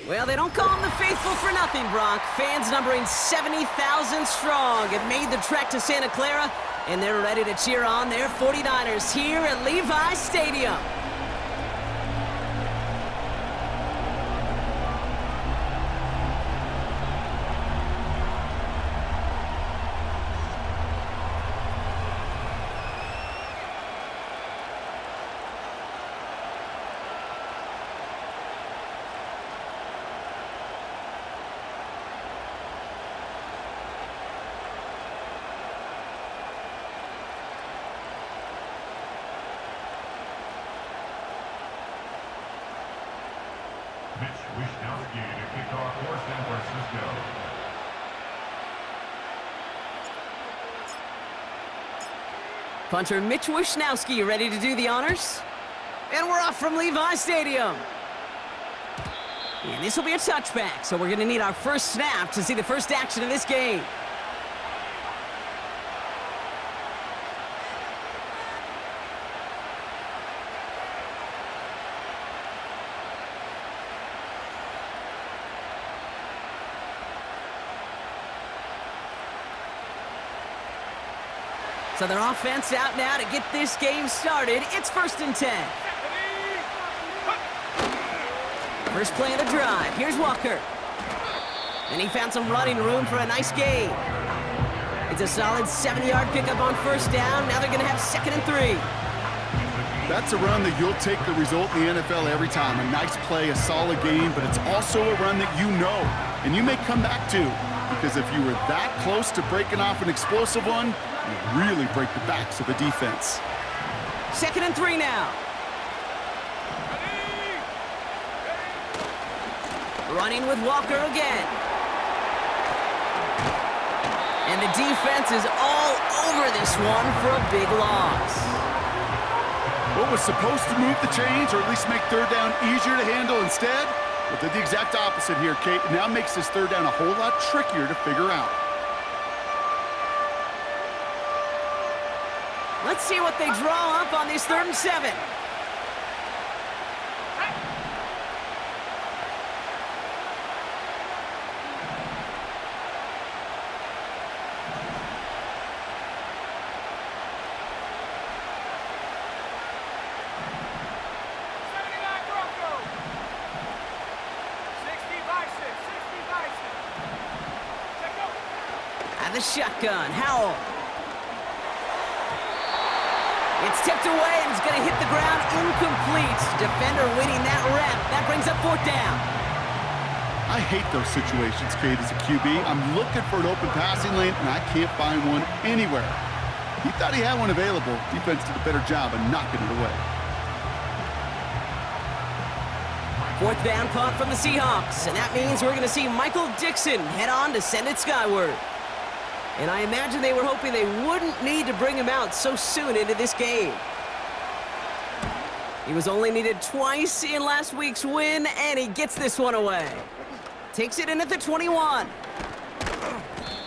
Well, they don't call them the faithful for nothing, Brock. Fans numbering 70,000 strong have made the trek to Santa Clara, and they're ready to cheer on their 49ers here at Levi Stadium. Punter Mitch Wishnowsky ready to do the honors. And we're off from Levi Stadium. And this will be a touchback, so we're going to need our first snap to see the first action of this game. So their offense out now to get this game started. It's 1st and 10. First play of the drive. Here's Walker. And he found some running room for a nice gain. It's a solid 7-yard pickup on 1st down. Now they're going to have 2nd and 3. That's a run that you'll take the result in the NFL every time. A nice play, a solid game, but it's also a run that you know and you may come back to. Because if you were that close to breaking off an explosive one, you really break the backs of the defense. 2nd and 3 now. Running with Walker again. And the defense is all over this one for a big loss. What was supposed to move the chains, or at least make 3rd down easier to handle instead? Well, did the exact opposite here, Kate. It now makes this 3rd down a whole lot trickier to figure out. Let's see what they draw up on this 3rd and 7. The shotgun, Howell. It's tipped away and it's going to hit the ground incomplete. Defender winning that rep. That brings up 4th down. I hate those situations, Kate, as a QB. I'm looking for an open passing lane, and I can't find one anywhere. He thought he had one available. Defense did a better job of knocking it away. 4th down punt from the Seahawks, and that means we're going to see Michael Dixon head on to send it skyward. And I imagine they were hoping they wouldn't need to bring him out so soon into this game. He was only needed twice in last week's win, and he gets this one away. Takes it in at the 21.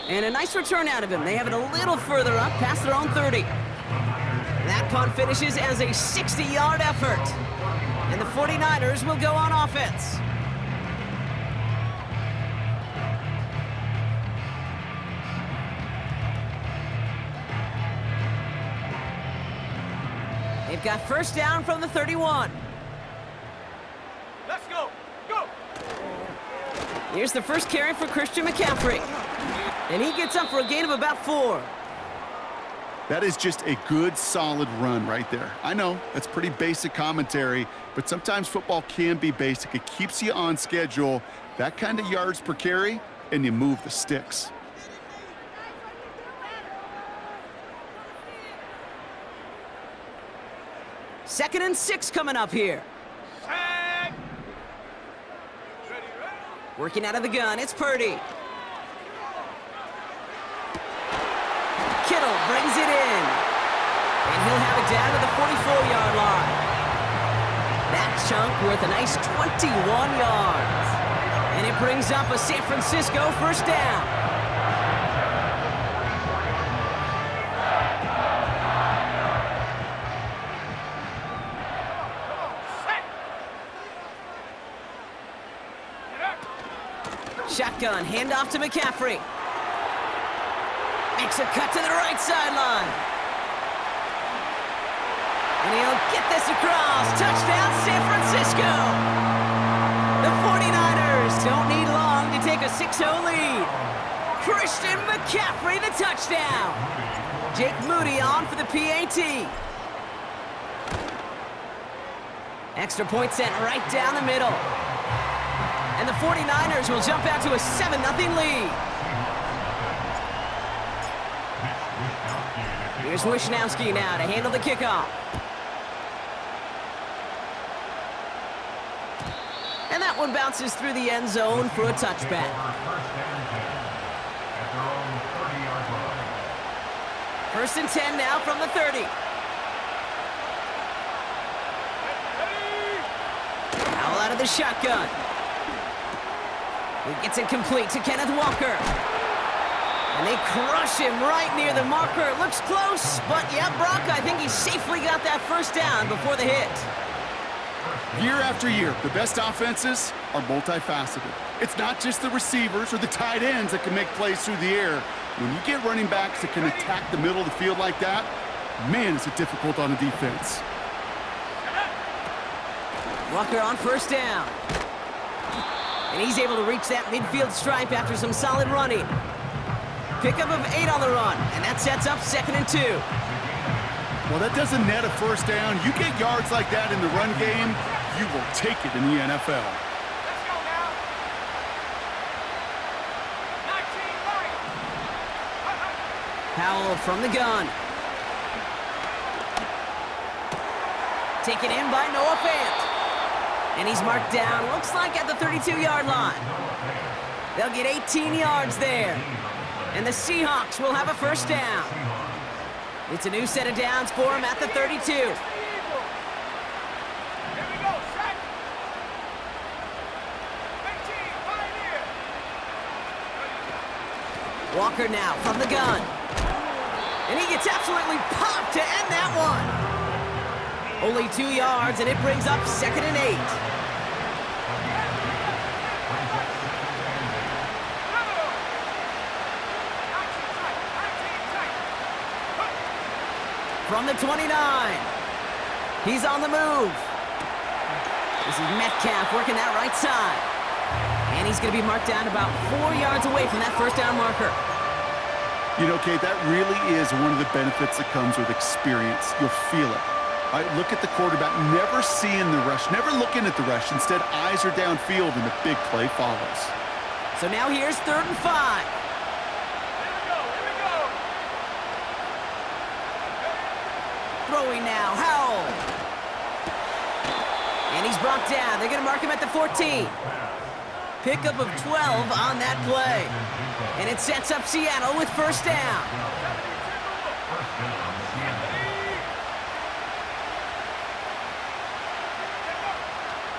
And a nice return out of him. They have it a little further up, past their own 30. That punt finishes as a 60-yard effort. And the 49ers will go on offense. They've got 1st down from the 31. Let's go. Go. Here's the first carry for Christian McCaffrey. And he gets up for a gain of about 4. That is just a good, solid run right there. I know, that's pretty basic commentary, but sometimes football can be basic. It keeps you on schedule, that kind of yards per carry, and you move the sticks. Second and 6 coming up here. Working out of the gun, it's Purdy. Kittle brings it in. And he'll have it down to the 44-yard line. That chunk worth a nice 21 yards. And it brings up a San Francisco 1st down. shotgun, handoff to McCaffrey. Makes a cut to the right sideline. And he'll get this across. Touchdown, San Francisco. The 49ers don't need long to take a 6-0 lead. Christian McCaffrey, the touchdown. Jake Moody on for the PAT. Extra point sent right down the middle. And the 49ers will jump out to a 7-0 lead. Here's Wishnowski now to handle the kickoff. And that one bounces through the end zone for a touchback. First and 10 now from the 30. Foul out of the shotgun. He gets it complete to Kenneth Walker. And they crush him right near the marker. Looks close, but yeah, Brock, I think he safely got that first down before the hit. Year after year, the best offenses are multifaceted. It's not just the receivers or the tight ends that can make plays through the air. When you get running backs that can attack the middle of the field like that, man, is it difficult on the defense. Walker on first down. And he's able to reach that midfield stripe after some solid running. Pickup of 8 on the run, and that sets up 2nd and 2. Well, that doesn't net a first down. You get yards like that in the run game, you will take it in the NFL. Let's go now. 19 right. Powell from the gun. Taken in by Noah Fant. And he's marked down, looks like at the 32-yard line. They'll get 18 yards there. And the Seahawks will have a first down. It's a new set of downs for him at the 32. Here we go, set. 15, pioneer. Walker now from the gun. And he gets absolutely popped to end that one. Only 2 yards, and it brings up 2nd and 8. From the 29. He's on the move. This is Metcalf working that right side. And he's going to be marked down about 4 yards away from that first down marker. You know, Kate, that really is one of the benefits that comes with experience. You'll feel it. All right, look at the quarterback, never seeing the rush, never looking at the rush. Instead, eyes are downfield, and the big play follows. So now here's 3rd and 5. Throwing now, Howell. And he's brought down. They're going to mark him at the 14. Pickup of 12 on that play. And it sets up Seattle with first down.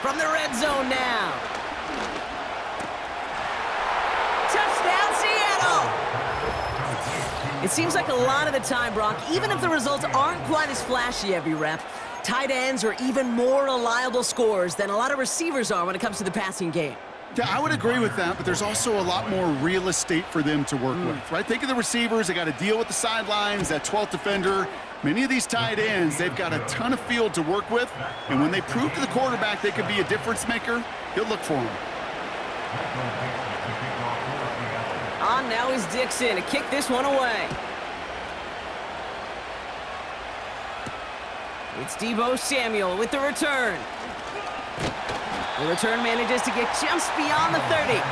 From the red zone now. Touchdown, Seattle! It seems like a lot of the time, Brock, even if the results aren't quite as flashy every rep, tight ends are even more reliable scorers than a lot of receivers are when it comes to the passing game. Yeah, I would agree with that, but there's also a lot more real estate for them to work with, right? Think of the receivers. They got to deal with the sidelines, that 12th defender. Many of these tight ends, they've got a ton of field to work with, and when they prove to the quarterback they could be a difference maker, he'll look for them. On now is Dixon to kick this one away. It's Deebo Samuel with the return. The return manages to get just beyond the 30.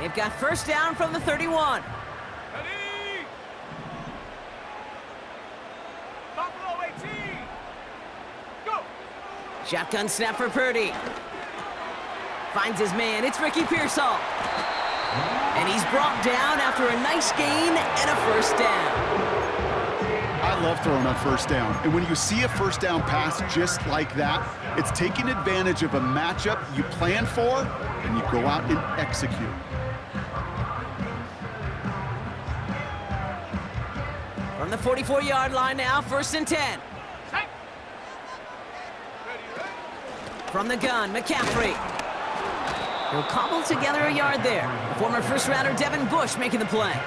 They've got first down from the 31. Ready? Buffalo 18. Go. Shotgun snap for Purdy. Finds his man. It's Ricky Pearsall. And he's brought down after a nice gain and a first down. I love throwing on first down. And when you see a first down pass just like that, it's taking advantage of a matchup you plan for, and you go out and execute. the 44-yard line now, 1st and 10. Set. Ready, ready. From the gun, McCaffrey. He'll cobble together a yard there. The former first-rounder Devin Bush making the play.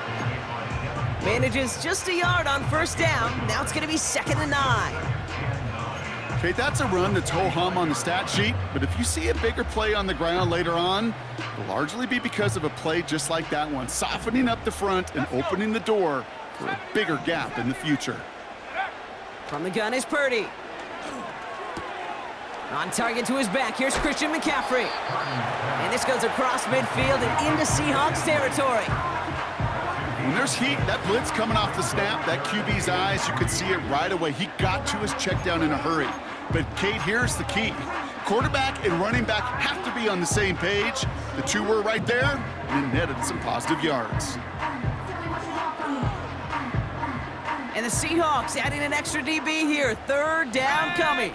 Manages just a yard on 1st down. Now it's going to be 2nd and 9. Okay, that's a run that's ho-hum on the stat sheet, but if you see a bigger play on the ground later on, it'll largely be because of a play just like that one, softening up the front and opening the door for a bigger gap in the future. From the gun is Purdy. On target to his back, here's Christian McCaffrey. And this goes across midfield and into Seahawks territory. When there's heat, that blitz coming off the snap, that QB's eyes, you could see it right away. He got to his check down in a hurry. But, Kate, here's the key. Quarterback and running back have to be on the same page. The two were right there, and it netted some positive yards. And the Seahawks adding an extra DB here. 3rd down coming.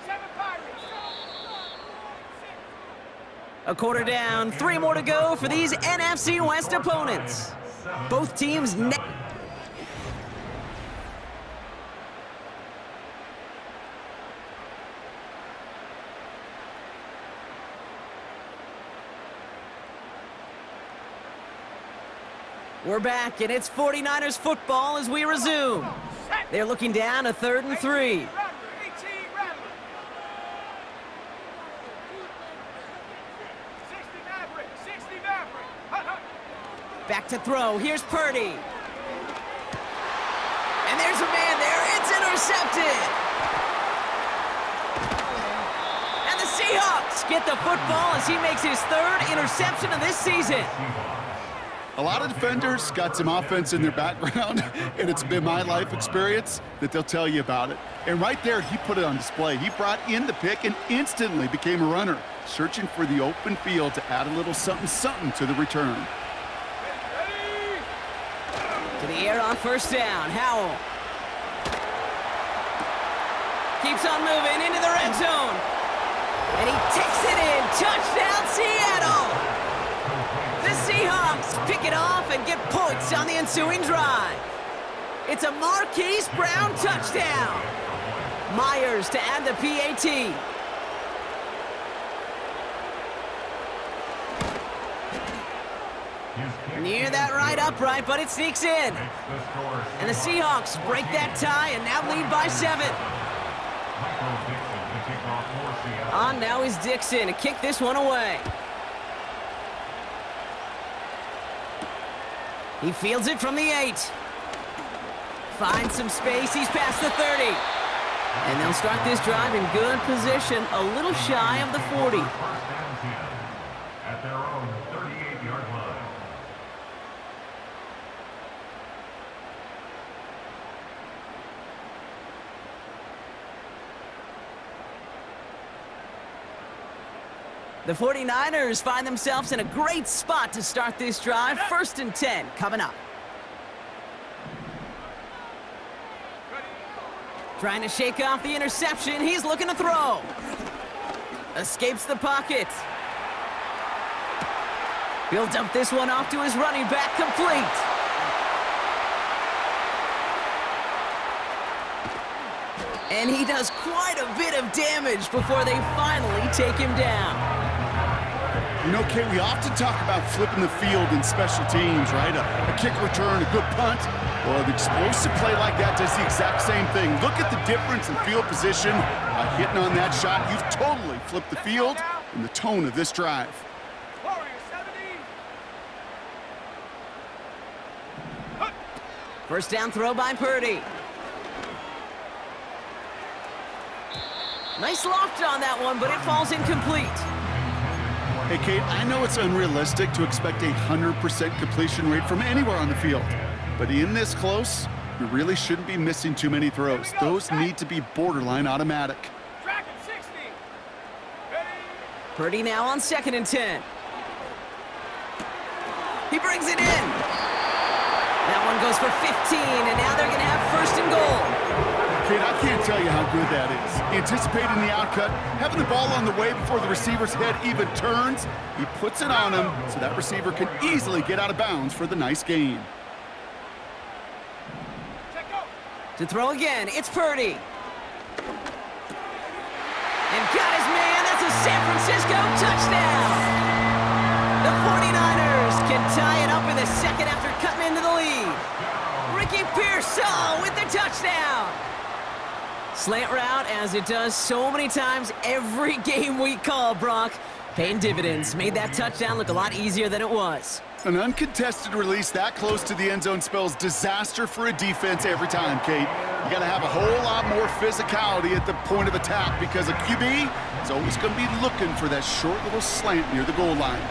7 Pirates. A quarter down, 3 more to go for these NFC West opponents. Both teams We're back, and it's 49ers football as we resume. They're looking down a 3rd and 3. 18 Rattler. 60 Maverick. 60 Maverick. Hut, hut. Back to throw. Here's Purdy. And there's a man there. It's intercepted. And the Seahawks get the football as he makes his 3rd interception of this season. A lot of defenders got some offense in their background, and it's been my life experience that they'll tell you about it. And right there, he put it on display. He brought in the pick and instantly became a runner, searching for the open field to add a little something-something to the return. To the air on 1st down. Howell. Keeps on moving into the red zone. And he takes it in. Touchdown, Seattle! The Seahawks pick it off and get points on the ensuing drive. It's a Marquise Brown touchdown. Myers to add the PAT. Near that right upright, but it sneaks in. And the Seahawks break that tie and now lead by 7. On now is Dixon to kick this one away. He fields it from the 8. Finds some space. He's past the 30. And they'll start this drive in good position, a little shy of the 40. At their own 38-yard line. The 49ers find themselves in a great spot to start this drive. 1st and 10 coming up. Trying to shake off the interception. He's looking to throw. Escapes the pocket. He'll dump this one off to his running back, complete. And he does quite a bit of damage before they finally take him down. You know, Kate, we often talk about flipping the field in special teams, right? A kick return, a good punt. Well, an explosive play like that does the exact same thing. Look at the difference in field position. By hitting on that shot, you've totally flipped the field and the tone of this drive. Warrior 70. 1st down throw by Purdy. Nice loft on that one, but it falls incomplete. Hey, Kate, I know it's unrealistic to expect a 100% completion rate from anywhere on the field. But in this close, you really shouldn't be missing too many throws. Those need to be borderline automatic. Track at 60. Ready. Purdy now on 2nd and 10. He brings it in. That one goes for 15, and now they're going to have 1st and goal. Kate, I can't tell you how good that is. Anticipating the outcut, having the ball on the way before the receiver's head even turns, he puts it on him so that receiver can easily get out of bounds for the nice gain. To throw again, it's Purdy. And got his man, that's a San Francisco touchdown! The 49ers can tie it up in the second after cutting into the lead. Ricky Pearsall with the touchdown! Slant route, as it does so many times every game we call, Brock. Paying dividends, made that touchdown look a lot easier than it was. An uncontested release that close to the end zone spells disaster for a defense every time, Kate. You got to have a whole lot more physicality at the point of attack because a QB is always going to be looking for that short little slant near the goal line.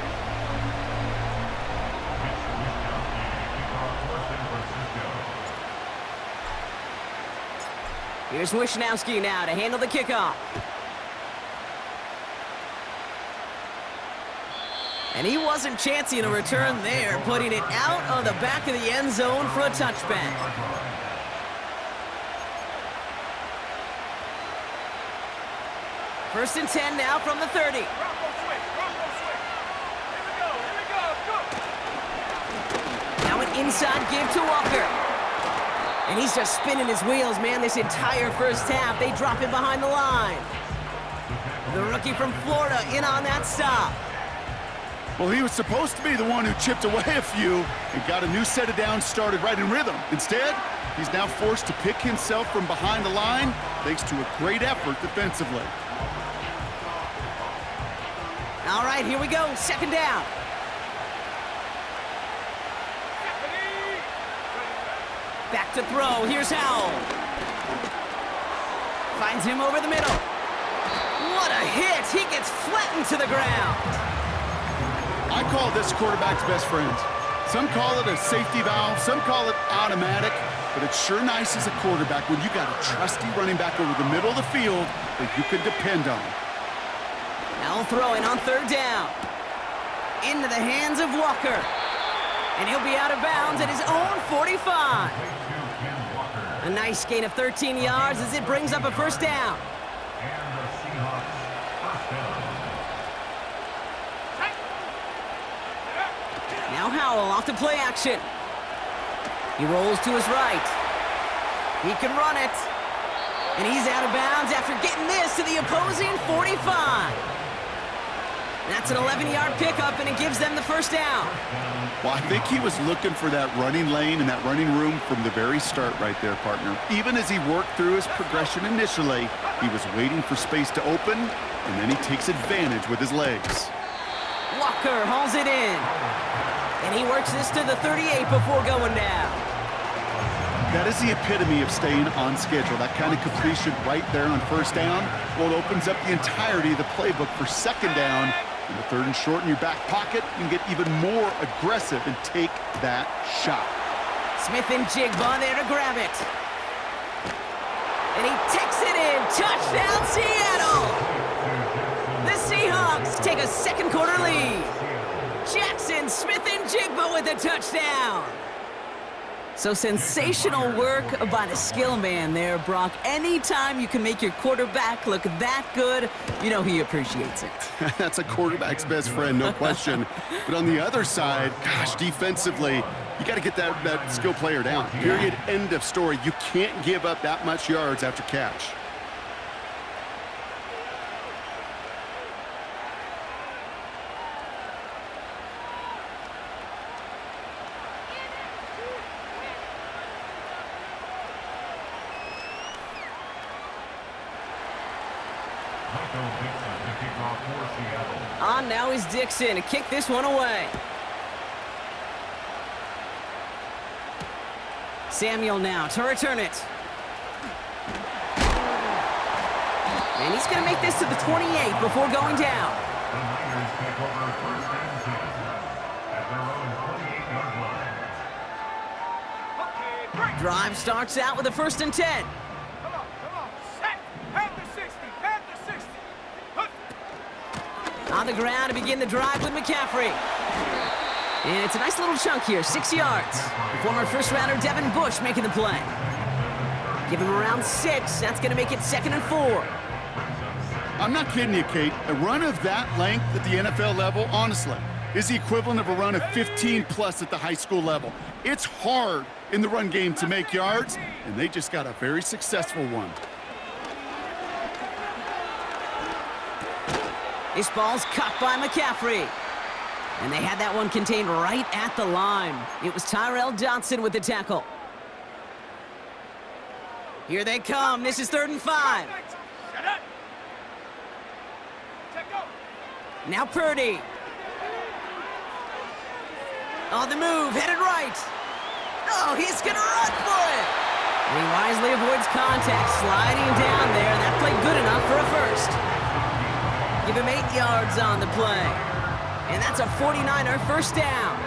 Here's Wishnowski now to handle the kickoff. And he wasn't chancing a return there, putting it out on the back of the end zone for a touchback. First and 10 now from the 30. Here we go, go! Now an inside give to Walker. And he's just spinning his wheels, man, this entire first half. They drop him behind the line. The rookie from Florida in on that stop. Well, he was supposed to be the one who chipped away a few and got a new set of downs started right in rhythm. Instead, he's now forced to pick himself from behind the line thanks to a great effort defensively. All right, here we go, second down. Back to throw, here's Howell. Finds him over the middle. What a hit, he gets flattened to the ground. I call this quarterback's best friend. Some call it a safety valve, some call it automatic, but it's sure nice as a quarterback when you got a trusty running back over the middle of the field that you can depend on. Now throwing on third down. Into the hands of Walker. And he'll be out of bounds at his own 45. A nice gain of 13 yards as it brings up a first down. And the Seahawks first down. Now Howell off to play action. He rolls to his right. He can run it. And he's out of bounds after getting this to the opposing 45. That's an 11-yard pickup, and it gives them the first down. Well, I think he was looking for that running lane and that running room from the very start right there, partner. Even as he worked through his progression initially, he was waiting for space to open, and then he takes advantage with his legs. Walker hauls it in. And he works this to the 38 before going down. That is the epitome of staying on schedule. That kind of completion right there on first down. Well, it opens up the entirety of the playbook for second down. In the third and short in your back pocket, you can get even more aggressive and take that shot. Smith and Jigba there to grab it. And he takes it in. Touchdown, Seattle! The Seahawks take a second quarter lead. Jackson, Smith, and Jigba with the touchdown. So sensational work by the skill man there, Brock. Anytime you can make your quarterback look that good, you know he appreciates it. That's a quarterback's best friend, no question. But on the other side, gosh, defensively, you got to get that skill player down. Period, end of story. You can't give up that much yards after catch. On now is Dixon to kick this one away. Samuel now to return it. And he's going to make this to the 28 before going down. The Niners take over first and 10 at their own 28-yard line. Okay, break. Drive starts out with a first and 10. Come on, set. Panther 60, Panther 60. Hup. On the ground to begin the drive with McCaffrey. And it's a nice little chunk here, 6 yards. The former first-rounder Devin Bush making the play. Give him around 6. That's going to make it 2nd and 4. I'm not kidding you, Kate. A run of that length at the NFL level, honestly, is the equivalent of a run of 15+ at the high school level. It's hard in the run game to make yards, and they just got a very successful one. This ball's caught by McCaffrey. And they had that one contained right at the line. It was Tyrell Dodson with the tackle. Here they come. This is 3rd and 5. Now Purdy. On the move, headed right. Oh, he's going to run for it. And he wisely avoids contact, sliding down there. That played good enough for a first. Give him 8 yards on the play. And that's a 49er first down.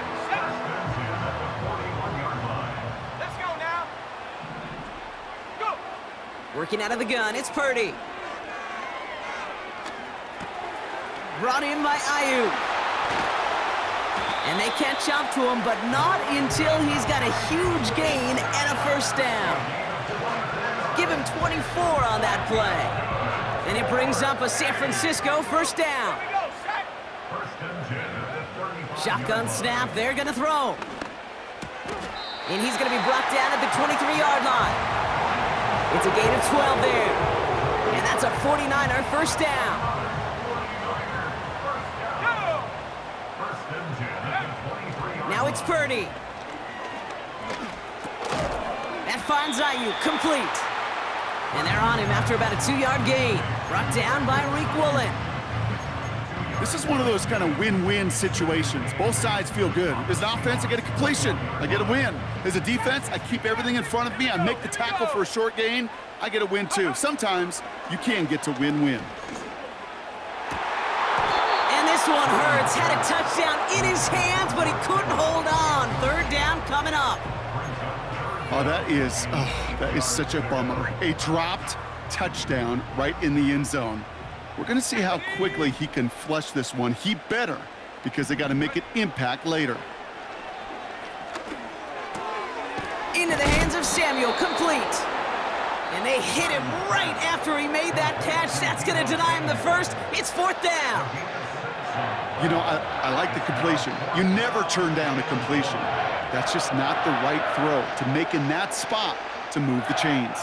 Let's go now. Go. Working out of the gun, it's Purdy. Brought in by Ayuk. And they catch up to him, but not until he's got a huge gain and a first down. Give him 24 on that play. And it brings up a San Francisco first down. Shotgun snap, they're going to throw. And he's going to be brought down at the 23-yard line. It's a gain of 12 there. And that's a 49er first down. Now it's Purdy. That finds Ayuk, complete. And they're on him after about a 2-yard gain. Brought down by Reek Woolen. This is one of those kind of win-win situations. Both sides feel good. As an offense, I get a completion. I get a win. As a defense, I keep everything in front of me. I make the tackle for a short gain. I get a win, too. Sometimes you can get to win-win. And this one hurts. Had a touchdown in his hands, but he couldn't hold on. 3rd down coming up. Oh, that is such a bummer. A dropped touchdown right in the end zone. We're going to see how quickly he can flush this one. He better, because they got to make it impact later. Into the hands of Samuel, complete. And they hit him right after he made that catch. That's going to deny him the first. It's 4th down. You know, I like the completion. You never turn down a completion. That's just not the right throw to make in that spot to move the chains.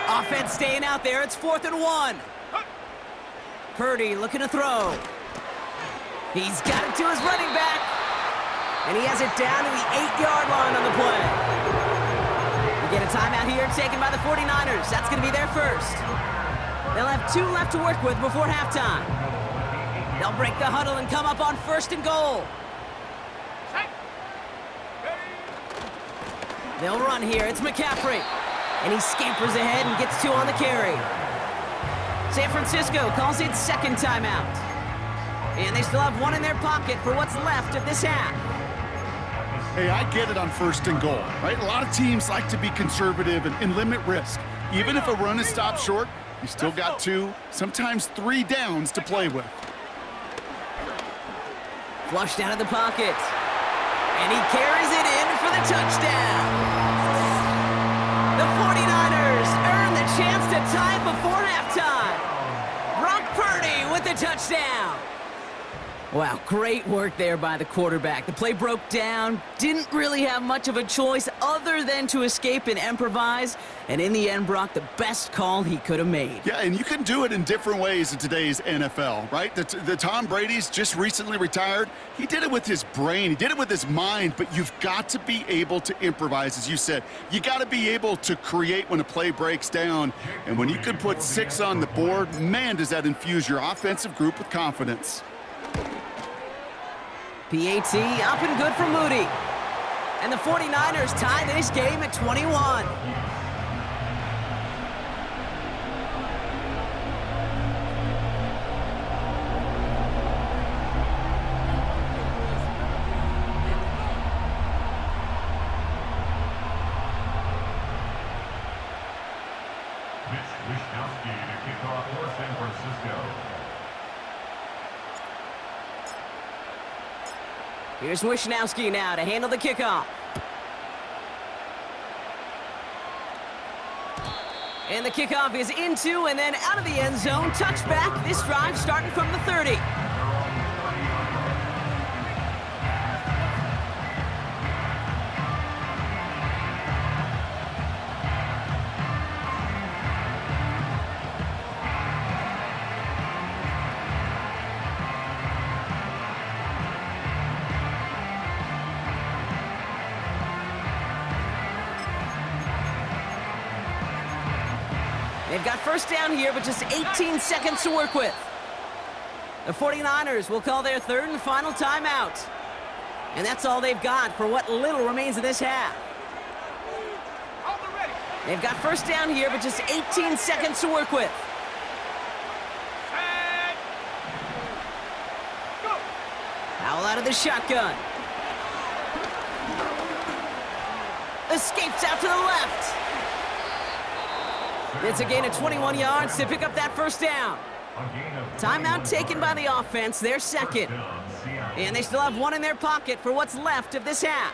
Offense staying out there. It's 4th and 1. Purdy looking to throw. He's got it to his running back. And he has it down to the 8-yard line on the play. We get a timeout here taken by the 49ers. That's going to be their first. They'll have 2 left to work with before halftime. They'll break the huddle and come up on 1st and goal. They'll run here. It's McCaffrey. And he scampers ahead and gets 2 on the carry. San Francisco calls it 2nd timeout. And they still have 1 in their pocket for what's left of this half. Hey, I get it on 1st and goal, right? A lot of teams like to be conservative and limit risk. Even if a run is stopped short, you still got 2, sometimes 3 downs to play with. Flushed out of the pocket. And he carries it in for the touchdown. The 49ers earn the chance to tie before halftime. Brock Purdy with the touchdown. Wow, great work there by the quarterback. The play broke down, didn't really have much of a choice other than to escape and improvise. And in the end, Brock, the best call he could have made. Yeah, and you can do it in different ways in today's NFL, right? The Tom Brady's just recently retired. He did it with his brain. He did it with his mind, but you've got to be able to improvise, as you said. You got to be able to create when a play breaks down. And when you can put 6 on the board, man, does that infuse your offensive group with confidence. PAT up and good for Moody. And the 49ers tie this game at 21. Here's Wishnowski now to handle the kickoff. And the kickoff is into and then out of the end zone. Touchback. This drive starting from the 30. They've got first down here, but just 18 seconds to work with. The 49ers will call their third and final timeout. And that's all they've got for what little remains of this half. They've got first down here, but just 18 seconds to work with. Powell out of the shotgun. Escapes out to the left. It's a gain of 21 yards to pick up that first down. Timeout taken by the offense, their second. And they still have one in their pocket for what's left of this half.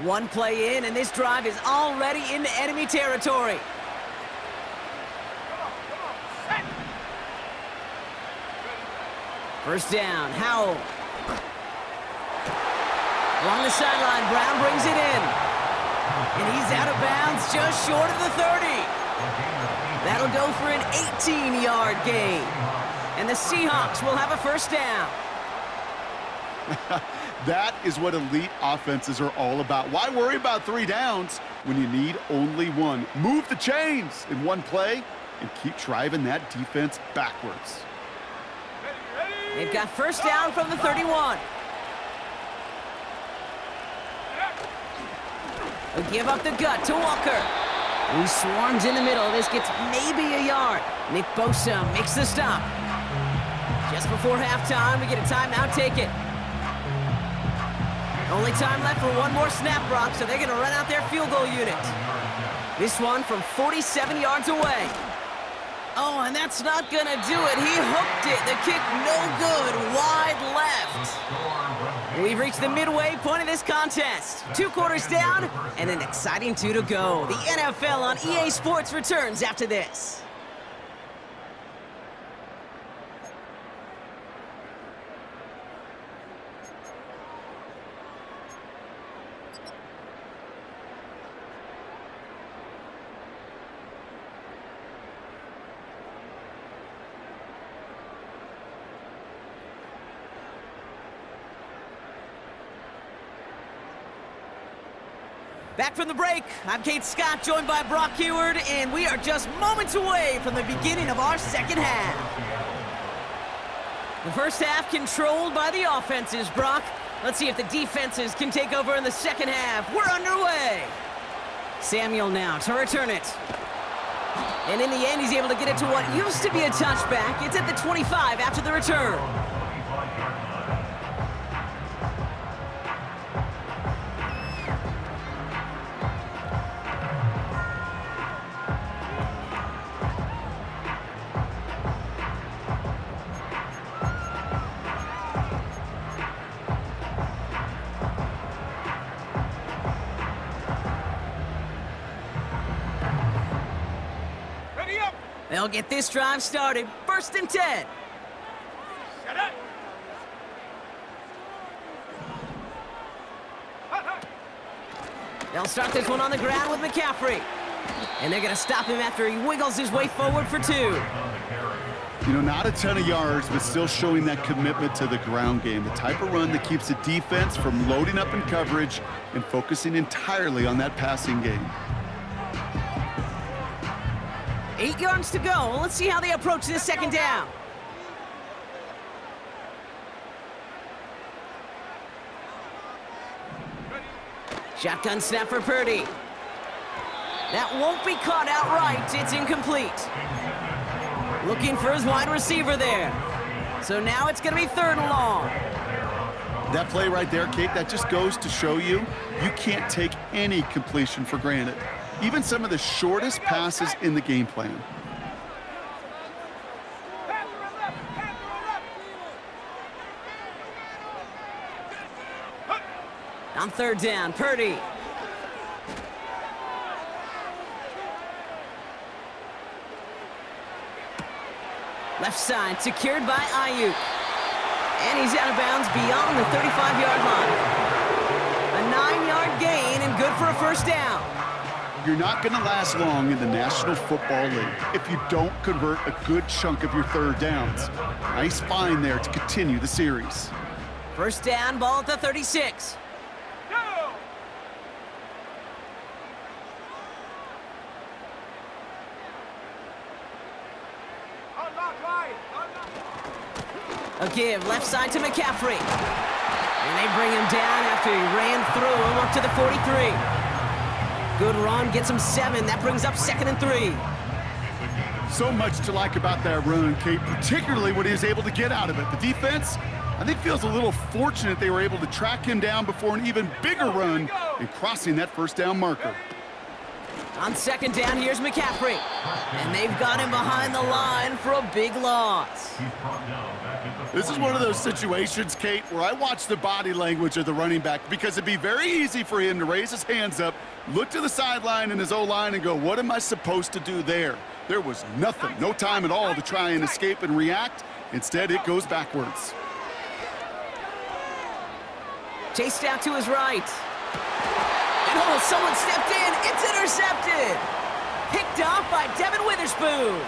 One play in, and this drive is already into enemy territory. First down, Howell. Along the sideline, Brown brings it in. And he's out of bounds just short of the 30. That'll go for an 18-yard gain. And the Seahawks will have a first down. That is what elite offenses are all about. Why worry about 3 downs when you need only one? Move the chains in one play and keep driving that defense backwards. They've got first down from the 31. They'll give up the gut to Walker, who swarms in the middle. This gets maybe a yard. Nick Bosa makes the stop. Just before halftime, we get a timeout taken. Only time left for one more snap, Brock, so they're going to run out their field goal unit. This one from 47 yards away. Oh, and that's not going to do it. He hooked it. The kick no good, wide left. We've reached the midway point of this contest. 2 quarters down and an exciting 2 to go. The NFL on EA Sports returns after this. Back from the break, I'm Kate Scott, joined by Brock Heward, and we are just moments away from the beginning of our second half. The first half controlled by the offenses, Brock. Let's see if the defenses can take over in the second half. We're underway. Samuel now to return it. And in the end, he's able to get it to what used to be a touchback. It's at the 25 after the return. They'll get this drive started. First and 10. Shut up. They'll start this one on the ground with McCaffrey. And they're going to stop him after he wiggles his way forward for 2. You know, not a ton of yards, but still showing that commitment to the ground game. The type of run that keeps the defense from loading up in coverage and focusing entirely on that passing game. 8 yards to go. Let's see how they approach this second down. Shotgun snap for Purdy. That won't be caught outright. It's incomplete. Looking for his wide receiver there. So now it's going to be 3rd and long. That play right there, Kate, that just goes to show you, you can't take any completion for granted. Even some of the shortest passes in the game plan. On third down, Purdy. Left side, secured by Ayuk. And he's out of bounds beyond the 35-yard line. A 9-yard gain and good for a first down. You're not going to last long in the National Football League if you don't convert a good chunk of your third downs. Nice find there to continue the series. First down, ball at the 36. A give, left side to McCaffrey. And they bring him down after he ran through him up to the 43. Good run, gets him 7. That brings up 2nd and 3. So much to like about that run, Kate, particularly what he was able to get out of it. The defense, I think, feels a little fortunate they were able to track him down before an even bigger run and crossing that first down marker. On second down, here's McCaffrey. And they've got him behind the line for a big loss. This is one of those situations, Kate, where I watch the body language of the running back because it'd be very easy for him to raise his hands up, look to the sideline in his O-line and go, what am I supposed to do there? There was nothing, no time at all to try and escape and react. Instead, it goes backwards. Chased out to his right. And oh, someone stepped in. It's intercepted. Picked off by Devin Witherspoon.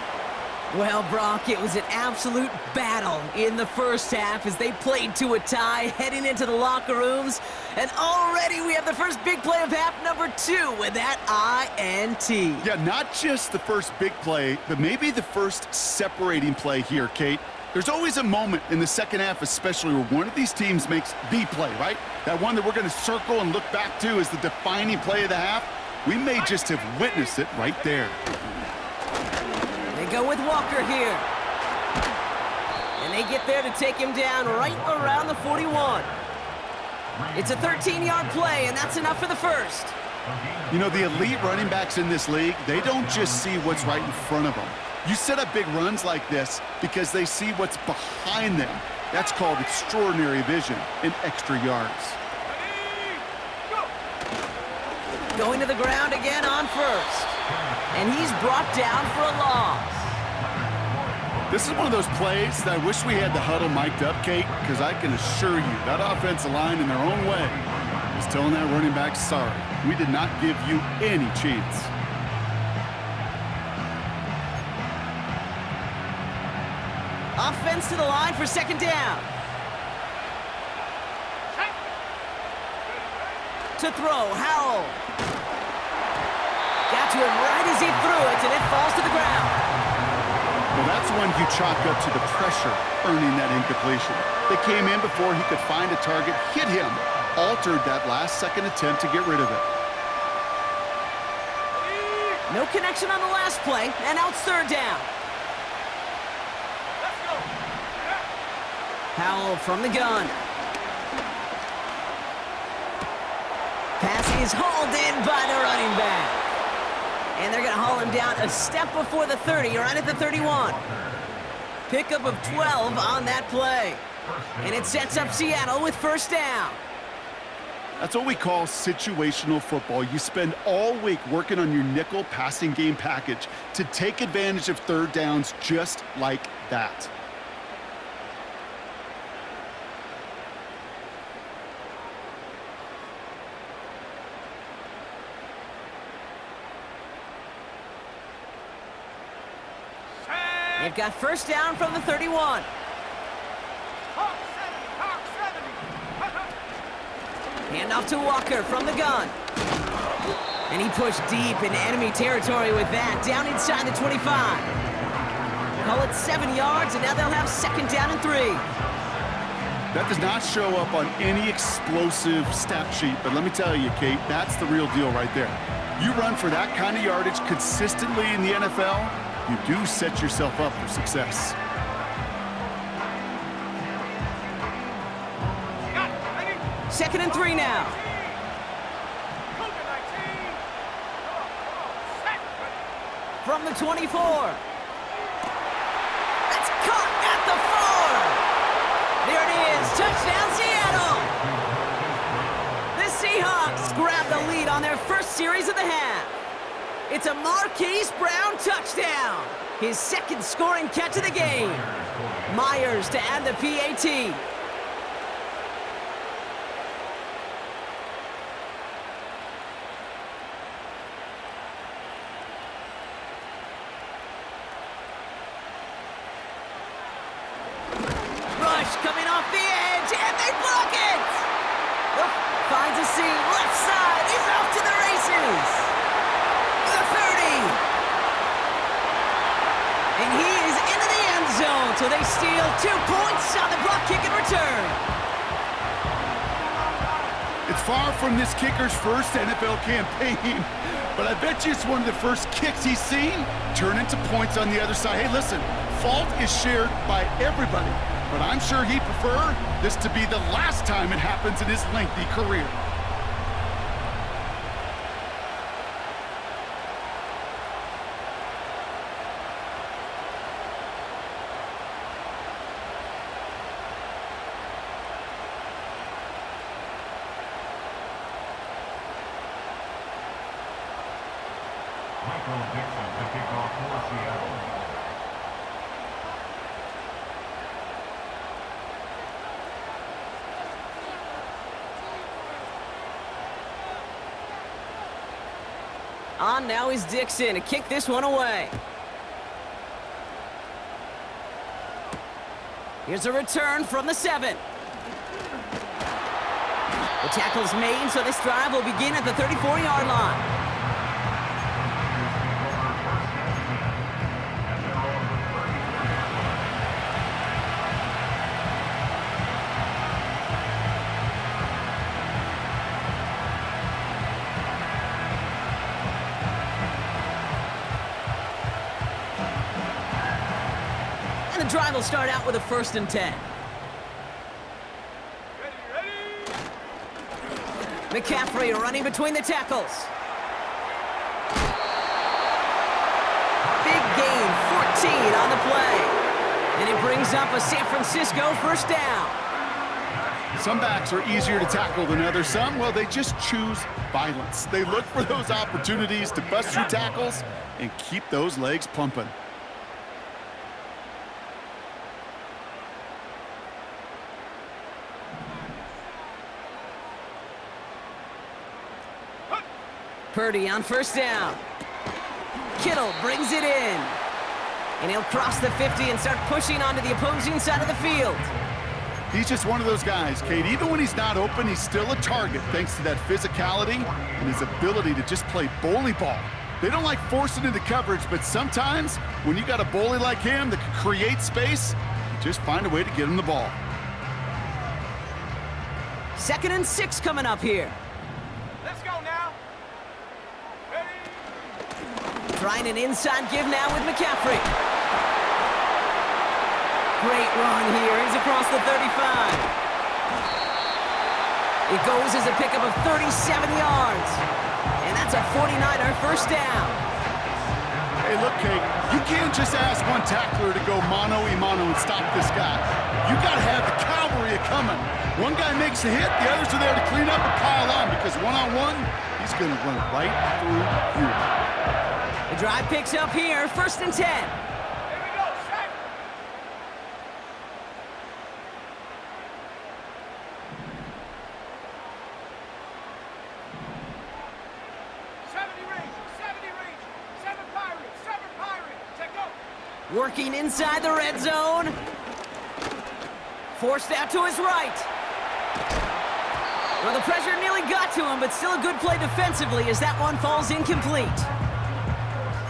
Well, Brock, it was an absolute battle in the first half as they played to a tie, heading into the locker rooms. And already we have the first big play of half number 2 with that INT. Yeah, not just the first big play, but maybe the first separating play here, Kate. There's always a moment in the second half, especially where one of these teams makes the play, right? That one that we're going to circle and look back to as the defining play of the half. We may just have witnessed it right there. They go with Walker here. And they get there to take him down right around the 41. It's a 13-yard play, and that's enough for the first. You know, the elite running backs in this league, they don't just see what's right in front of them. You set up big runs like this because they see what's behind them. That's called extraordinary vision and extra yards. Going to the ground again on first. And he's brought down for a loss. This is one of those plays that I wish we had the huddle mic'd up, Kate, because I can assure you that offensive line in their own way is telling that running back, sorry, we did not give you any chance. Offense to the line for second down. To throw, Howell. Got to him right as he threw it, and it falls to the ground. Well, that's when you chalk up to the pressure earning that incompletion. They came in before he could find a target, hit him, altered that last-second attempt to get rid of it. No connection on the last play, and now it's third down. Howell from the gun. Pass is hauled in by the running back. And they're going to haul him down a step before the 30, right at the 31. Pickup of 12 on that play. And it sets up Seattle with first down. That's what we call situational football. You spend all week working on your nickel passing game package to take advantage of third downs just like that. They've got first down from the 31. Hand off to Walker from the gun. And he pushed deep into enemy territory with that, down inside the 25. Call it 7 yards, and now they'll have second down and 3. That does not show up on any explosive stat sheet, but let me tell you, Kate, that's the real deal right there. You run for that kind of yardage consistently in the NFL, you do set yourself up for success. 2nd and 3 now. Cougar 19. Set. From the 24. That's caught at the 4. There it is. Touchdown, Seattle. The Seahawks grab the lead on their first series of the half. It's a Marquise Brown touchdown. His 2nd scoring catch of the game. Myers to add the PAT. Coming off the edge, and they block it! Oh, finds a seam, left side, he's off to the races! The 30! And he is into the end zone, so they steal 2 points on the block kick and return. It's far from this kicker's first NFL campaign, but I bet you it's one of the first kicks he's seen turn into points on the other side. Hey, listen, fault is shared by everybody. But I'm sure he'd prefer this to be the last time it happens in his lengthy career. Michael Dixon to kick off for Seattle. On now is Dixon to kick this one away. Here's a return from the 7. The tackle's made, so this drive will begin at the 34-yard line. And the drive will start out with a 1st and 10. McCaffrey running between the tackles. Big gain, 14 on the play. And it brings up a San Francisco 1st down. Some backs are easier to tackle than others. Some, well, they just choose violence. They look for those opportunities to bust through tackles and keep those legs pumping. Purdy on 1st down. Kittle brings it in. And he'll cross the 50 and start pushing onto the opposing side of the field. He's just one of those guys, Kate. Even when he's not open, he's still a target thanks to that physicality and his ability to just play bully ball. They don't like forcing into coverage, but sometimes when you got a bully like him that can create space, you just find a way to get him the ball. 2nd and 6 coming up here. Let's go now. Trying an inside give now with McCaffrey. Great run here. He's across the 35. It goes as a pickup of 37 yards. And that's a 49er 1st down. Hey, look, Kate, you can't just ask one tackler to go mano-a-mano and stop this guy. You got to have the cavalry coming. One guy makes a hit, the others are there to clean up and pile on, because one-on-one, he's going to run right through you. The drive picks up here, 1st and 10. Here we go, set. Seven Pirates, check go. Working inside the red zone. Forced out to his right. Well, the pressure nearly got to him, but still a good play defensively as that one falls incomplete.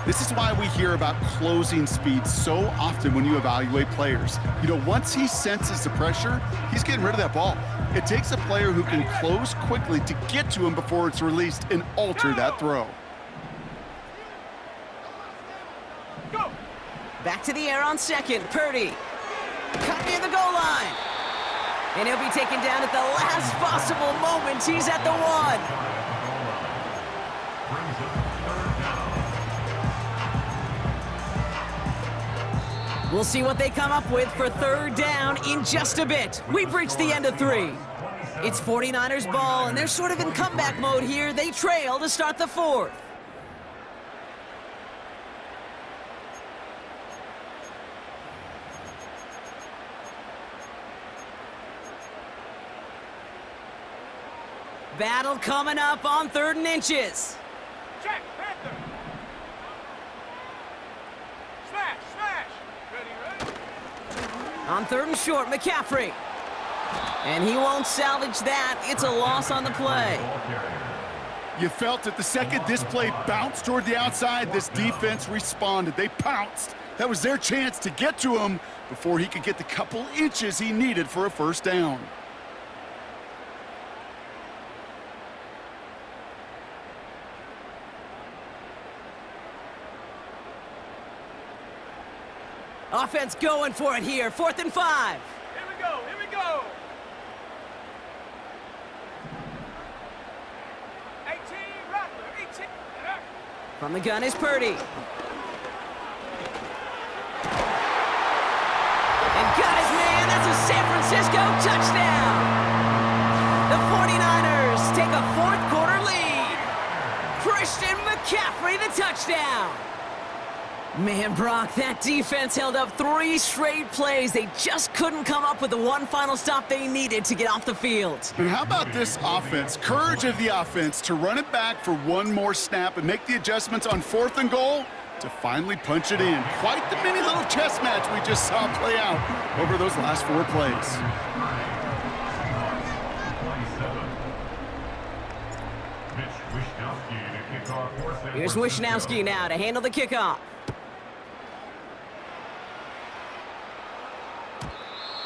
This is why we hear about closing speed so often when you evaluate players. You know, once he senses the pressure, he's getting rid of that ball. It takes a player who can close quickly to get to him before it's released and alter that throw. Go. Back to the air on 2nd. Purdy. Cut near the goal line. And he'll be taken down at the last possible moment. He's at the 1. Brings up third down. We'll see what they come up with for third down in just a bit. We've reached the end of 3. It's 49ers ball, and they're sort of in comeback mode here. They trail to start the 4th. Battle coming up on 3rd and inches. Check, Panther. Smash, smash. Ready, ready. On 3rd and short, McCaffrey. And he won't salvage that. It's a loss on the play. You felt it the second this play bounced toward the outside, this defense responded. They pounced. That was their chance to get to him before he could get the couple inches he needed for a first down. Offense going for it here. 4th and 5. Here we go, here we go. 18, Rattler, 18. From the gun is Purdy. And got his man. That's a San Francisco touchdown. The 49ers take a 4th quarter lead. Christian McCaffrey, the touchdown. Man, Brock, that defense held up 3 straight plays. They just couldn't come up with the one final stop they needed to get off the field. And how about this offense? Courage of the offense to run it back for one more snap and make the adjustments on 4th and goal to finally punch it in. Quite the mini little chess match we just saw play out over those last 4 plays. Here's Wishnowski now to handle the kickoff.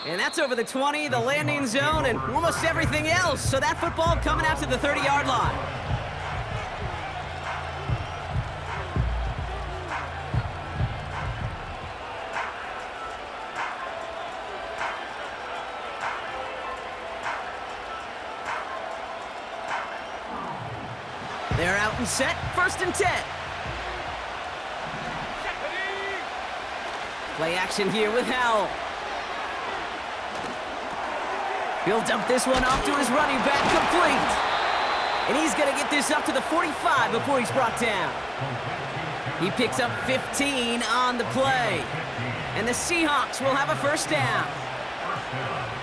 And that's over the 20, the landing zone, and almost everything else. So that football coming out to the 30-yard line. They're out and set, 1st and 10. Play action here with Howell. He'll dump this one off to his running back, complete. And he's going to get this up to the 45 before he's brought down. He picks up 15 on the play. And the Seahawks will have a first down.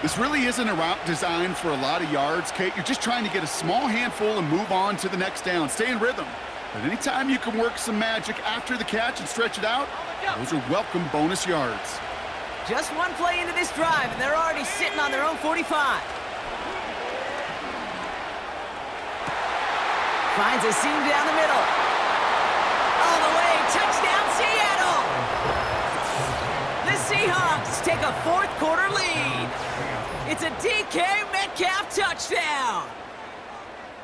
This really isn't a route designed for a lot of yards, Kate. You're just trying to get a small handful and move on to the next down. Stay in rhythm. But anytime you can work some magic after the catch and stretch it out, those are welcome bonus yards. Just one play into this drive, and they're already sitting on their own 45. Finds a seam down the middle. All the way, touchdown Seattle! The Seahawks take a 4th quarter lead. It's a DK Metcalf touchdown.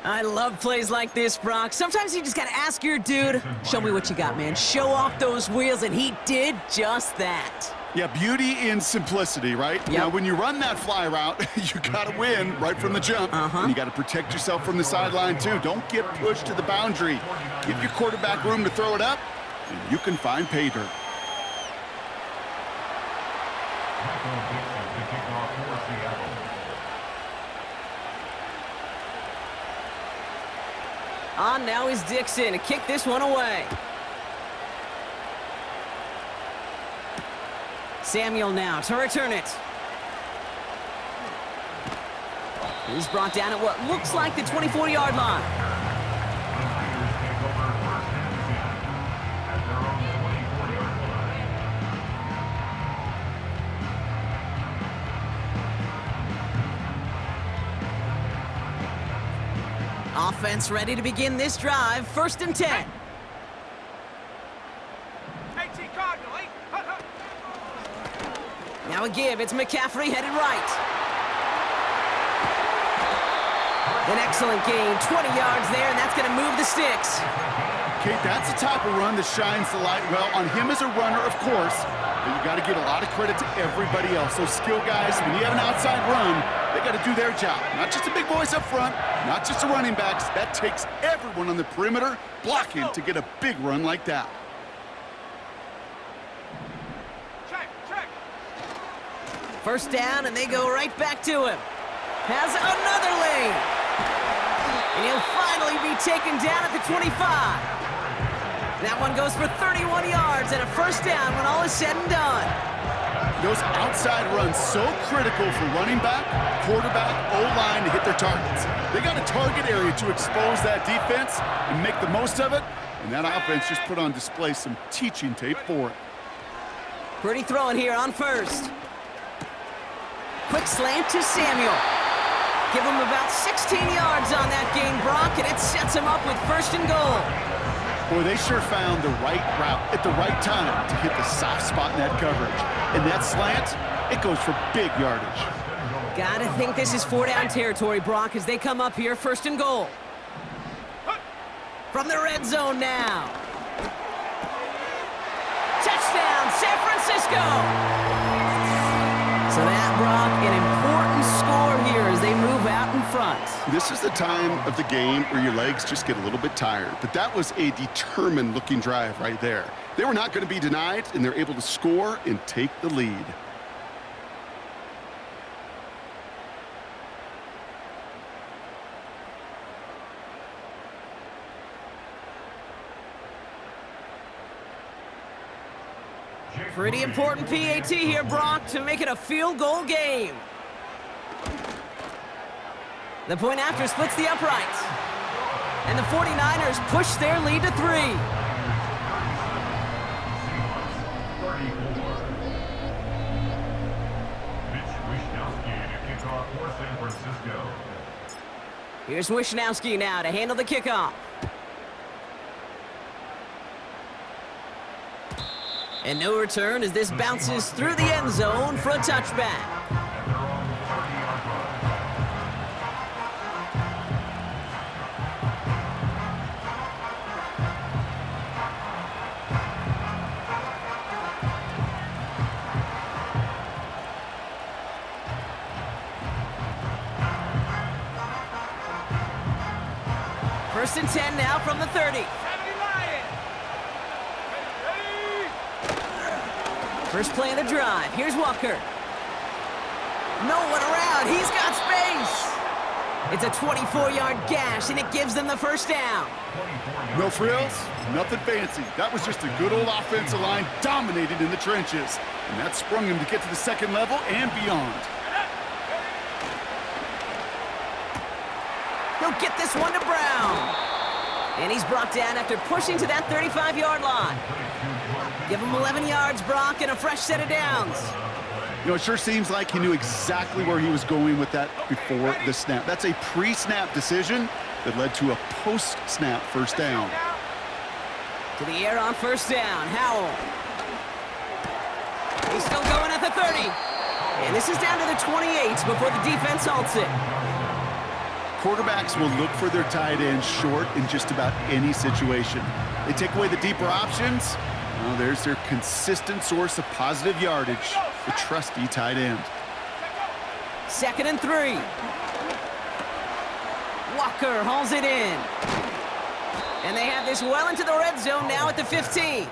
I love plays like this, Brock. Sometimes you just gotta ask your dude, show me what you got, man. Show off those wheels, and he did just that. Yeah, beauty in simplicity, right? Yep. Now, when you run that fly route, you got to win right from the jump. And you got to protect yourself from the sideline, too. Don't get pushed to the boundary. Give your quarterback room to throw it up, and you can find pay dirt. On now is Dixon to kick this one away. Samuel now to return it. He's brought down at what looks like the 24-yard line. Offense ready to begin this drive. 1st and 10. Now a give, it's McCaffrey headed right. An excellent gain, 20 yards there, and that's going to move the sticks. Kate, that's the type of run that shines the light well on him as a runner, of course, but you got to give a lot of credit to everybody else. Those skill guys, when you have an outside run, they got to do their job. Not just the big boys up front, not just the running backs. That takes everyone on the perimeter blocking to get a big run like that. Check. First down, and they go right back to him. Has another lane. And he'll finally be taken down at the 25. That one goes for 31 yards and a first down when all is said and done. Those outside runs so critical for running back, quarterback, O-line to hit their targets. They got a target area to expose that defense and make the most of it, and that offense just put on display some teaching tape for it. Pretty throwing here on first. Quick slant to Samuel. Give him about 16 yards on that gain, Brock, and it sets him up with first and goal. Boy, they sure found the right route at the right time to hit the soft spot in that coverage. And that slant, it goes for big yardage. Gotta think this is 4-down territory, Brock, as they come up here first and goal. From the red zone now. Touchdown, San Francisco! So that, Brock, an important score here as they move out in front. This is the time of the game where your legs just get a little bit tired. But that was a determined-looking drive right there. They were not going to be denied, and they're able to score and take the lead. Pretty important PAT here, Brock, to make it a field goal game. The point after splits the uprights. And the 49ers push their lead to 3. 34. Mitch Wishnowsky to kick off for San Francisco. Here's Wishnowsky now to handle the kickoff. And no return as this bounces through the end zone for a touchback. First and 10 now from the 30. First play of the drive. Here's Walker. No one around. He's got space. It's a 24-yard gash, and it gives them the first down. No frills, nothing fancy. That was just a good old offensive line dominated in the trenches. And that sprung him to get to the second level and beyond. He'll get this one to Brown. And he's brought down after pushing to that 35-yard line. Give him 11 yards, Brock, and a fresh set of downs. You know, it sure seems like he knew exactly where he was going with that before the snap. That's a pre-snap decision that led to a post-snap first down. To the air on first down, Howell. He's still going at the 30. And this is down to the 28 before the defense halts it. Quarterbacks will look for their tight end short in just about any situation. They take away the deeper options. Well, there's their consistent source of positive yardage, the trusty tight end. 2nd and 3. Walker hauls it in. And they have this well into the red zone now at the 15.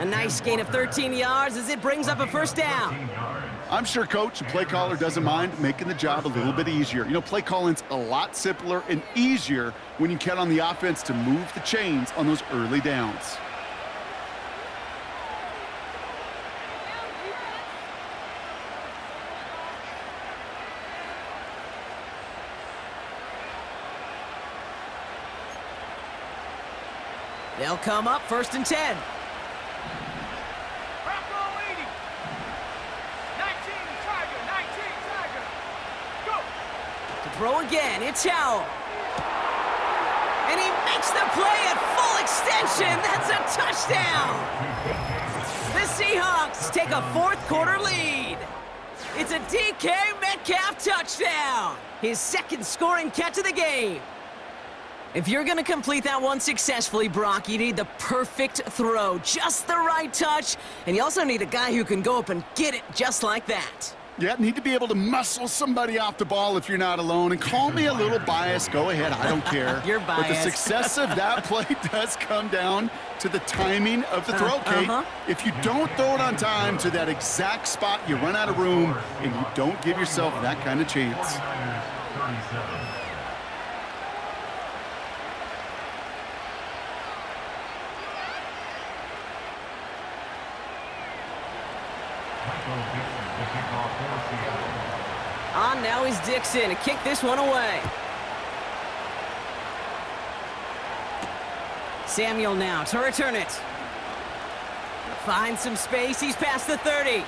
A nice gain of 13 yards as it brings up a first down. I'm sure coach and play caller doesn't mind making the job a little bit easier. You know, play calling's a lot simpler and easier when you count on the offense to move the chains on those early downs. They'll come up 1st and 10. Throw again, it's Howell. And he makes the play at full extension. That's a touchdown. The Seahawks take a 4th quarter lead. It's a DK Metcalf touchdown. His 2nd scoring catch of the game. If you're going to complete that one successfully, Brock, you need the perfect throw, just the right touch, and you also need a guy who can go up and get it just like that. Yeah, need to be able to muscle somebody off the ball if you're not alone. And call me a little biased. Go ahead. I don't care. You're But the biased. success of that play does come down to the timing of the throw, Kate. If you don't throw it on time to that exact spot, you run out of room, and you don't give yourself that kind of chance. 37. On now is Dixon to kick this one away. Samuel now to return it. Finds some space. He's past the 30.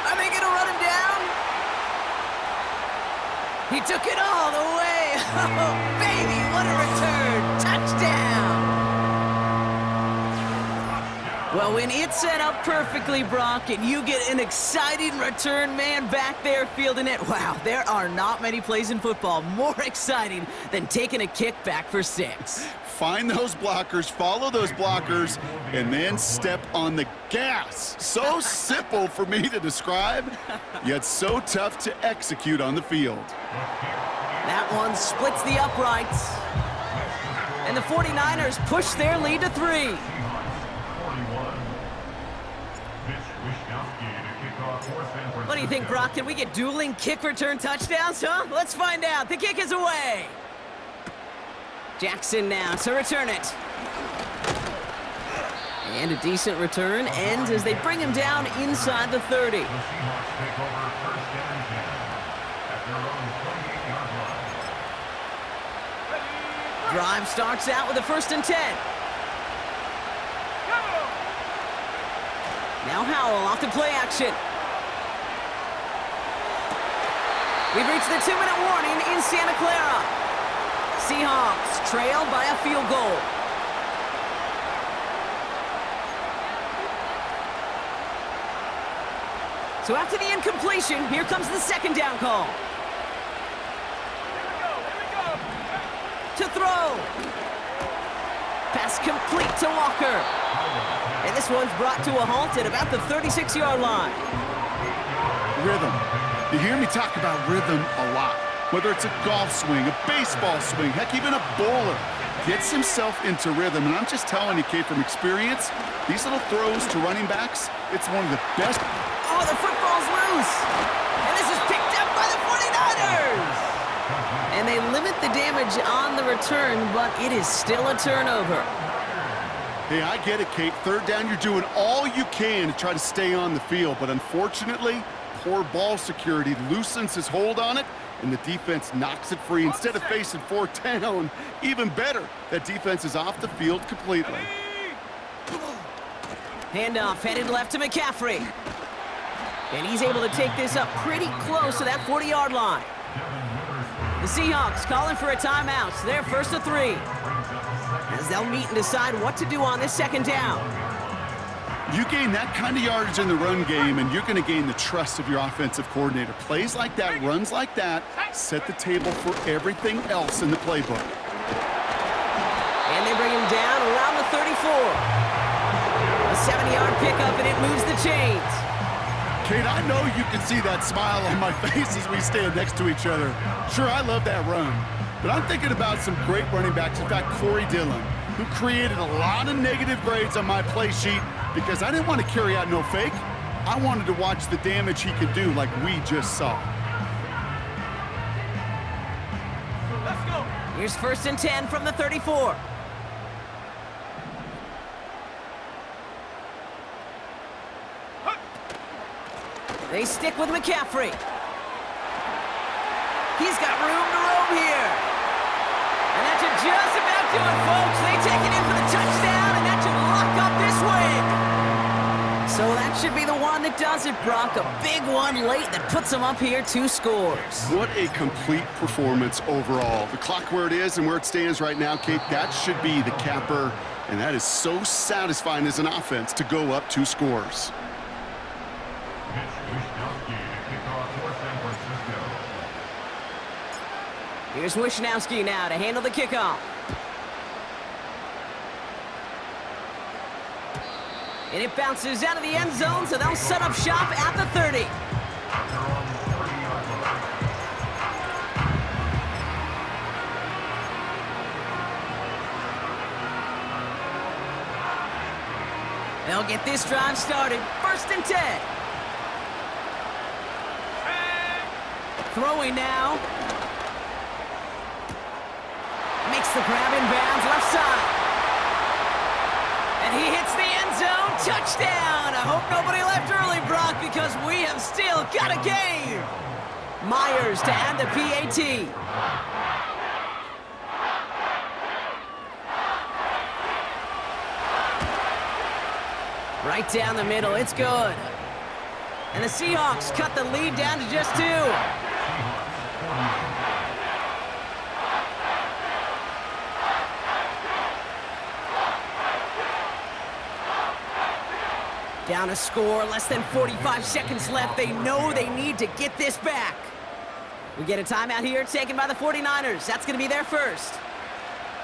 Are they going to run him down? He took it all the way. Oh, baby, what a return. Touchdown. Well, when it's set up perfectly, Brock, and you get an exciting return man back there fielding it, wow, there are not many plays in football more exciting than taking a kick back for 6. Find those blockers, follow those blockers, and then step on the gas. So simple for me to describe, yet so tough to execute on the field. That one splits the uprights. And the 49ers push their lead to 3. What do you think, Brock? Can we get dueling kick return touchdowns, huh? Let's find out. The kick is away. Jackson now to return it. And a decent return ends as they bring him down inside the 30. The Seahawks take over first and 10 at their own 28-yard line. Drive starts out with a 1st and 10. Now Howell off to play action. We've reached the 2-minute warning in Santa Clara. Seahawks trail by a field goal. So after the incompletion, here comes the 2nd down call. To throw. Pass complete to Walker. And this one's brought to a halt at about the 36-yard line. Rhythm. You hear me talk about rhythm a lot. Whether it's a golf swing, a baseball swing, heck, even a bowler gets himself into rhythm. And I'm just telling you, Kate, from experience, these little throws to running backs, it's one of the best. Oh, the football's loose. And this is picked up by the 49ers. And they limit the damage on the return, but it is still a turnover. Hey, I get it, Kate. 3rd down, you're doing all you can to try to stay on the field. But unfortunately, poor ball security loosens his hold on it, and the defense knocks it free. Instead of facing 4th down, even better, that defense is off the field completely. Handoff headed left to McCaffrey. And he's able to take this up pretty close to that 40-yard line. The Seahawks calling for a timeout. So they're 1st and 3. As they'll meet and decide what to do on this 2nd down. You gain that kind of yardage in the run game, and you're going to gain the trust of your offensive coordinator. Plays like that, runs like that, set the table for everything else in the playbook. And they bring him down around the 34. A 70-yard pickup, and it moves the chains. Kate, I know you can see that smile on my face as we stand next to each other. Sure, I love that run. But I'm thinking about some great running backs. In fact, Corey Dillon, who created a lot of negative grades on my play sheet because I didn't want to carry out no fake. I wanted to watch the damage he could do like we just saw. Let's go. Here's 1st and 10 from the 34. They stick with McCaffrey. He's got room to roam here. And that should just about do it, folks. They take it in for the touchdown, and that should lock up this win. So that should be the one that does it, Brock. A big one late that puts them up here 2 scores. What a complete performance overall. The clock where it is and where it stands right now, Kate, that should be the capper. And that is so satisfying as an offense to go up 2 scores. Here's Wishnowski now to handle the kickoff. And it bounces out of the end zone, so they'll set up shop at the 30. They'll get this drive started. 1st and 10. Throwing now. Makes the grab in bounds, left side. And he hits the end zone. Touchdown! I hope nobody left early, Brock, because we have still got a game. Myers to add the PAT. Right down the middle, it's good. And the Seahawks cut the lead down to just 2. Down a score, less than 45 seconds left. They know they need to get this back. We get a timeout here taken by the 49ers. That's going to be their first.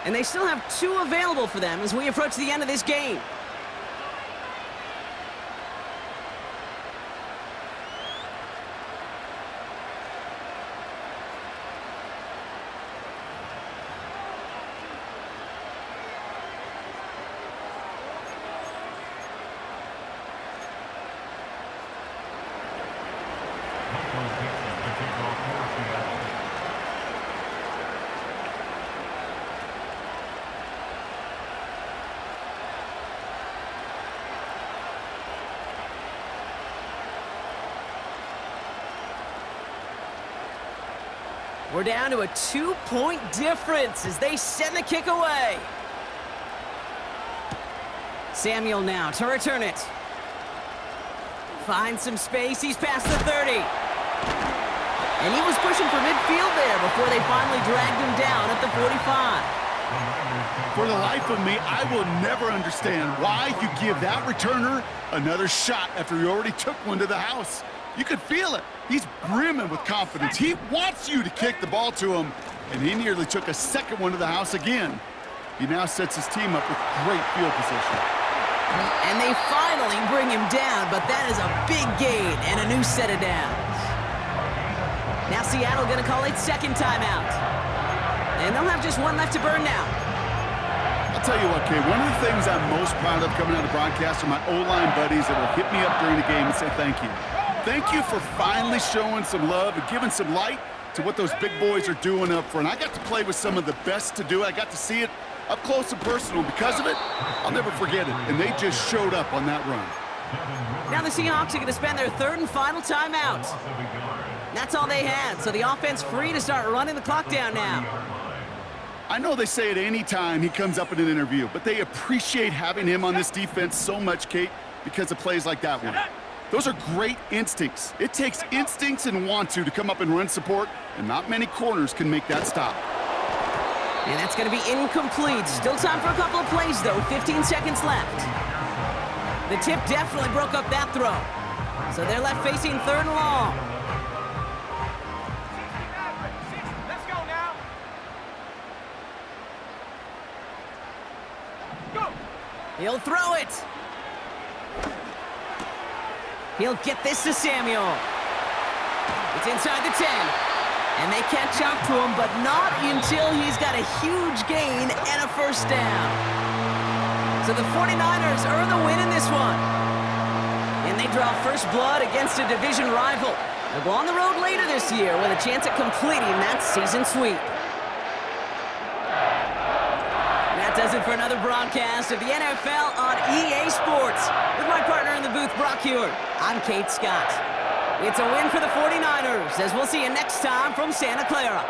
And they still have 2 available for them as we approach the end of this game. We're down to a 2-point difference as they send the kick away. Samuel now to return it. Finds some space, he's past the 30. And he was pushing for midfield there before they finally dragged him down at the 45. For the life of me, I will never understand why you give that returner another shot after he already took one to the house. You could feel it. He's brimming with confidence. He wants you to kick the ball to him, and he nearly took a second one to the house again. He now sets his team up with great field position. And they finally bring him down, but that is a big gain and a new set of downs. Now Seattle going to call its second timeout. And they'll have just 1 left to burn now. I'll tell you what, Kay, one of the things I'm most proud of coming out of broadcast are my O-line buddies that will hit me up during the game and say thank you. Thank you for finally showing some love and giving some light to what those big boys are doing up front. I got to play with some of the best to do it. I got to see it up close and personal. Because of it, I'll never forget it. And they just showed up on that run. Now the Seahawks are going to spend their 3rd and final timeout. That's all they had, so the offense free to start running the clock down now. I know they say it any time he comes up in an interview, but they appreciate having him on this defense so much, Kate, because of plays like that one. Those are great instincts. It takes instincts and want to come up and run support, and not many corners can make that stop. And that's going to be incomplete. Still time for a couple of plays, though. 15 seconds left. The tip definitely broke up that throw. So they're left facing 3rd and long. Let's go now. Go. He'll throw it. He'll get this to Samuel. It's inside the 10. And they catch up to him, but not until he's got a huge gain and a 1st down. So the 49ers earn the win in this one. And they draw first blood against a division rival. They'll go on the road later this year with a chance at completing that season sweep. That does it for another broadcast of the NFL on EA Sports. With my partner in the booth, Brock Hewitt, I'm Kate Scott. It's a win for the 49ers, as we'll see you next time from Santa Clara.